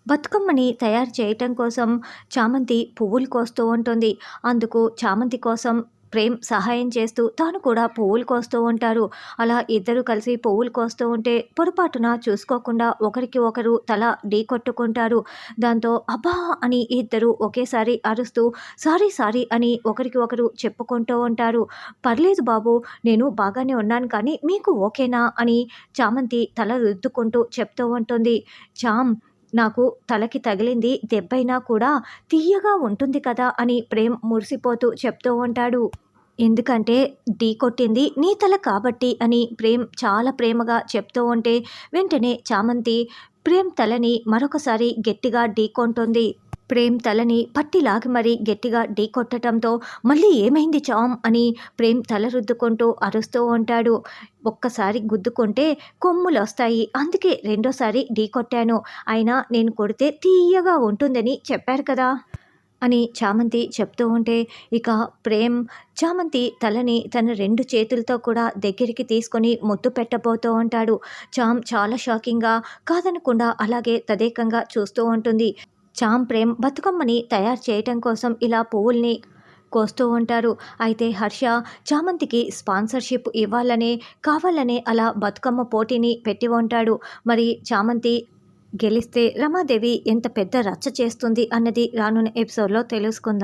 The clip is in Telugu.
బతుకమ్మని తయారు చేయటం కోసం చామంతి పువ్వులు కోస్తూ ఉంటుంది. అందుకు చామంతి కోసం ప్రేమ్ సహాయం చేస్తూ తాను కూడా పువ్వులు కోస్తూ ఉంటారు. అలా ఇద్దరు కలిసి పువ్వులు కోస్తూ ఉంటే పొరపాటున చూసుకోకుండా ఒకరికి ఒకరు తల ఢీకొట్టుకుంటారు. దాంతో అబ్బా! అని ఇద్దరు ఒకేసారి అరుస్తూ సారీ సారీ అని ఒకరికి ఒకరు చెప్పుకుంటూ ఉంటారు. పర్లేదు బాబు, నేను బాగానే ఉన్నాను కానీ మీకు ఓకేనా అని చామంతి తల రుద్దుకుంటూ చెప్తూ ఉంటుంది. చామ్, నాకు తలకి తగిలింది దెబ్బైనా కూడా తియ్యగా ఉంటుంది కదా అని ప్రేమ్ మురిసిపోతూ చెప్తూ ఉంటాడు. ఎందుకంటే ఢీకొట్టింది నీ తల కాబట్టి అని ప్రేమ్ చాలా ప్రేమగా చెప్తూ ఉంటే వెంటనే చామంతి ప్రేమ్ తలని మరొకసారి గట్టిగా ఢీకొంటుంది. ప్రేమ్ తలని పట్టి లాగి మరీ గట్టిగా ఢీకొట్టడంతో మళ్ళీ ఏమైంది చామ్ అని ప్రేమ్ తల రుద్దుకుంటూ అరుస్తూ ఉంటాడు. ఒక్కసారి గుద్దుకుంటే కొమ్ములొస్తాయి, అందుకే రెండోసారి ఢీకొట్టాను. అయినా నేను కొడితే తీయగా ఉంటుందని చెప్పారు కదా అని చామంతి చెప్తూ ఉంటే ఇక ప్రేమ్ చామంతి తలని తన రెండు చేతులతో కూడా దగ్గరికి తీసుకొని ముద్దు పెట్టబోతూ ఉంటాడు. చామ్ చాలా షాకింగ్గా కాదనకుండా అలాగే తదేకంగా చూస్తూ ఉంటుంది. చామ్ ప్రేమ్ బతుకమ్మని తయారు చేయటం కోసం ఇలా పువ్వుల్ని కోస్తూ ఉంటారు. అయితే హర్ష చామంతికి స్పాన్సర్షిప్ ఇవ్వాలనే కావాలనే అలా బతుకమ్మ పోటీని పెట్టి ఉంటాడు. మరి చామంతి గెలిస్తే రమాదేవి ఎంత పెద్ద రచ్చ చేస్తుంది అన్నది రానున్న ఎపిసోడ్లో తెలుసుకుందాం.